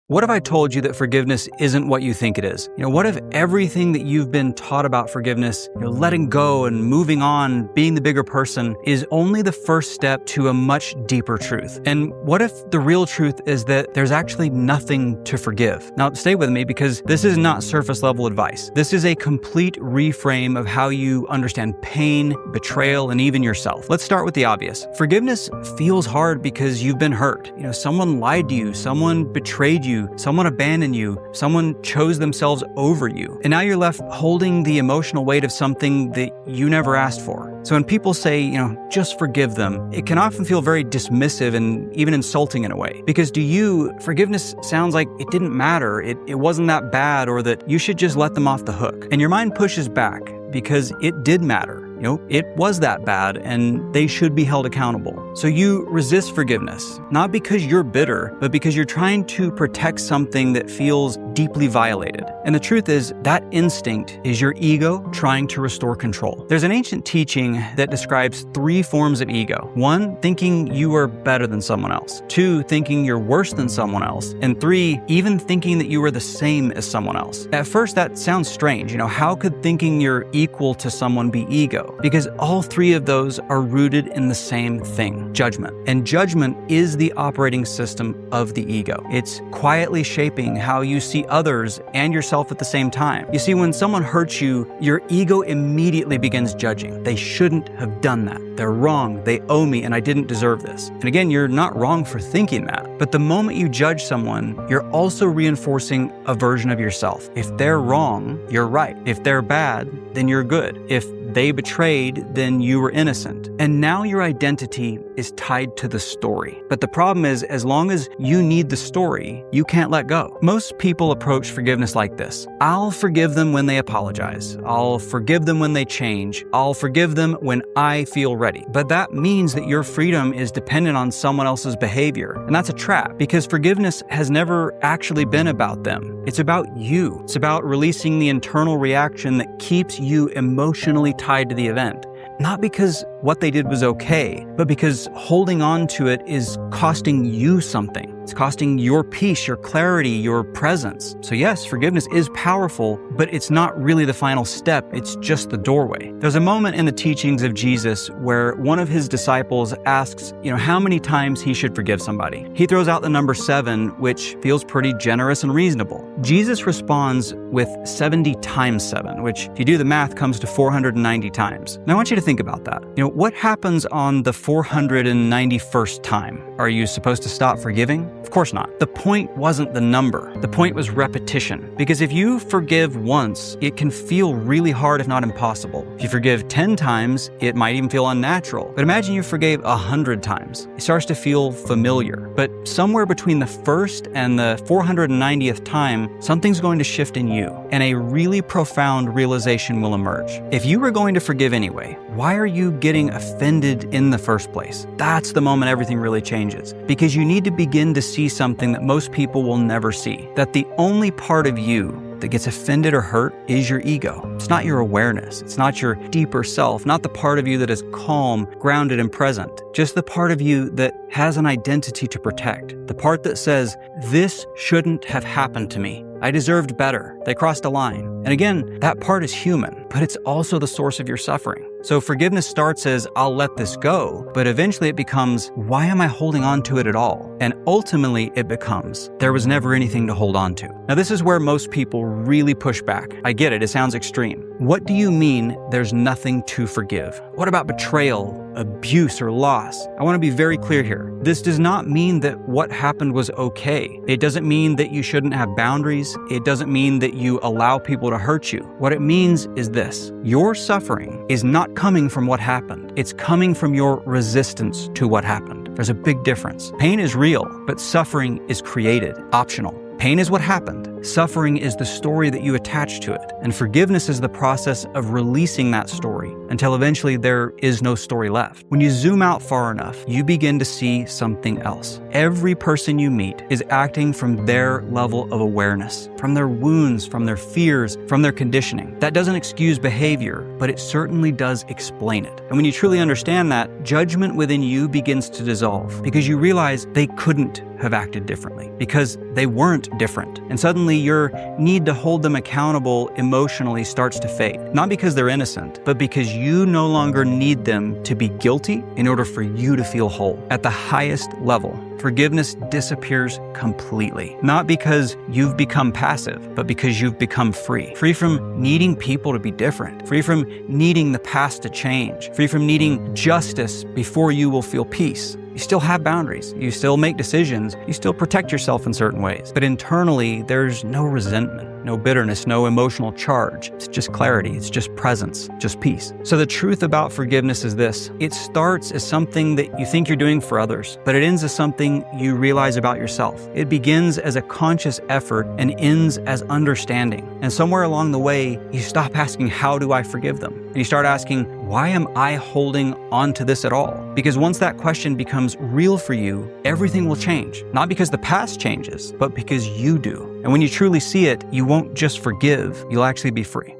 What if I told you that forgiveness isn't what you think it is? What if everything that you've been taught about forgiveness, letting go and moving on, being the bigger person, is only the first step to a much deeper truth? And what if the real truth is that there's actually nothing to forgive? Now, stay with me because this is not surface level advice. This is a complete reframe of how you understand pain, betrayal, and even yourself. Let's start with the obvious. Forgiveness feels hard because you've been hurt. Someone lied to you, someone betrayed you, someone abandoned you, someone chose themselves over you. And now you're left holding the emotional weight of something that you never asked for. So when people say, just forgive them, it can often feel very dismissive and even insulting in a way. Because to you, forgiveness sounds like it didn't matter, it wasn't that bad, or that you should just let them off the hook. And your mind pushes back because it did matter. It was that bad and they should be held accountable. So you resist forgiveness, not because you're bitter, but because you're trying to protect something that feels deeply violated. And the truth is that instinct is your ego trying to restore control. There's an ancient teaching that describes 3 forms of ego. 1, thinking you are better than someone else. 2, thinking you're worse than someone else. And 3, even thinking that you are the same as someone else. At first, that sounds strange. How could thinking you're equal to someone be ego? Because all 3 of those are rooted in the same thing, judgment. And judgment is the operating system of the ego. It's quietly shaping how you see others and yourself at the same time. You see, when someone hurts you, your ego immediately begins judging. They shouldn't have done that. They're wrong. They owe me, and I didn't deserve this. And again, you're not wrong for thinking that. But the moment you judge someone, you're also reinforcing a version of yourself. If they're wrong, you're right. If they're bad, then you're good. If they betrayed, then you were innocent. And now your identity is tied to the story. But the problem is, as long as you need the story, you can't let go. Most people approach forgiveness like this. I'll forgive them when they apologize. I'll forgive them when they change. I'll forgive them when I feel ready. But that means that your freedom is dependent on someone else's behavior. And that's a trap, because forgiveness has never actually been about them. It's about you. It's about releasing the internal reaction that keeps you emotionally tied to the event. Not because what they did was okay, but because holding on to it is costing you something. It's costing your peace, your clarity, your presence. So yes, forgiveness is powerful, but it's not really the final step. It's just the doorway. There's a moment in the teachings of Jesus where one of his disciples asks, how many times he should forgive somebody. He throws out the number 7, which feels pretty generous and reasonable. Jesus responds with 70 times 7, which if you do the math comes to 490 times. Now I want you to think about that. What happens on the 491st time? Are you supposed to stop forgiving? Of course not. The point wasn't the number. The point was repetition. Because if you forgive once, it can feel really hard, if not impossible. If you forgive 10 times, it might even feel unnatural. But imagine you forgave 100 times. It starts to feel familiar. But somewhere between the first and the 490th time, something's going to shift in you, and a really profound realization will emerge. If you were going to forgive anyway, why are you getting offended in the first place? That's the moment everything really changes. Because you need to begin to see something that most people will never see. That the only part of you that gets offended or hurt is your ego. It's not your awareness. It's not your deeper self, not the part of you that is calm, grounded, and present. Just the part of you that has an identity to protect. The part that says, this shouldn't have happened to me. I deserved better. They crossed a line. And again, that part is human, but it's also the source of your suffering. So forgiveness starts as, I'll let this go, but eventually it becomes, why am I holding on to it at all? And ultimately it becomes, there was never anything to hold on to. Now this is where most people really push back. I get it, it sounds extreme. What do you mean there's nothing to forgive? What about betrayal, abuse, or loss? I want to be very clear here. This does not mean that what happened was okay. It doesn't mean that you shouldn't have boundaries. It doesn't mean that you allow people to hurt you. What it means is this: your suffering is not coming from what happened. It's coming from your resistance to what happened. There's a big difference. Pain is real, but suffering is created, optional. Pain is what happened. Suffering is the story that you attach to it, and forgiveness is the process of releasing that story until eventually there is no story left. When you zoom out far enough, you begin to see something else. Every person you meet is acting from their level of awareness, from their wounds, from their fears, from their conditioning. That doesn't excuse behavior, but it certainly does explain it. And when you truly understand that, judgment within you begins to dissolve because you realize they couldn't have acted differently because they weren't different. And suddenly your need to hold them accountable emotionally starts to fade. Not because they're innocent, but because you no longer need them to be guilty in order for you to feel whole. At the highest level, forgiveness disappears completely. Not because you've become passive, but because you've become free. Free from needing people to be different. Free from needing the past to change. Free from needing justice before you will feel peace. You still have boundaries. You still make decisions. You still protect yourself in certain ways. But internally, there's no resentment, no bitterness, no emotional charge. It's just clarity. It's just presence, just peace. So the truth about forgiveness is this. It starts as something that you think you're doing for others, but it ends as something you realize about yourself. It begins as a conscious effort and ends as understanding. And somewhere along the way, you stop asking, how do I forgive them? And you start asking, why am I holding on to this at all? Because once that question becomes real for you, everything will change. Not because the past changes, but because you do. And when you truly see it, you won't just forgive, you'll actually be free.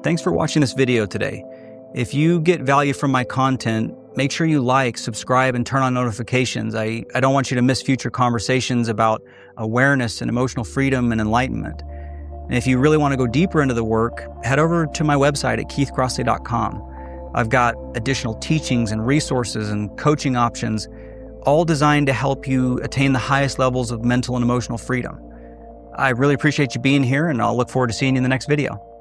Thanks for watching this video today. If you get value from my content, make sure you like, subscribe, and turn on notifications. I don't want you to miss future conversations about awareness and emotional freedom and enlightenment. And if you really want to go deeper into the work, head over to my website at keithcrossley.com. I've got additional teachings and resources and coaching options, all designed to help you attain the highest levels of mental and emotional freedom. I really appreciate you being here, and I'll look forward to seeing you in the next video.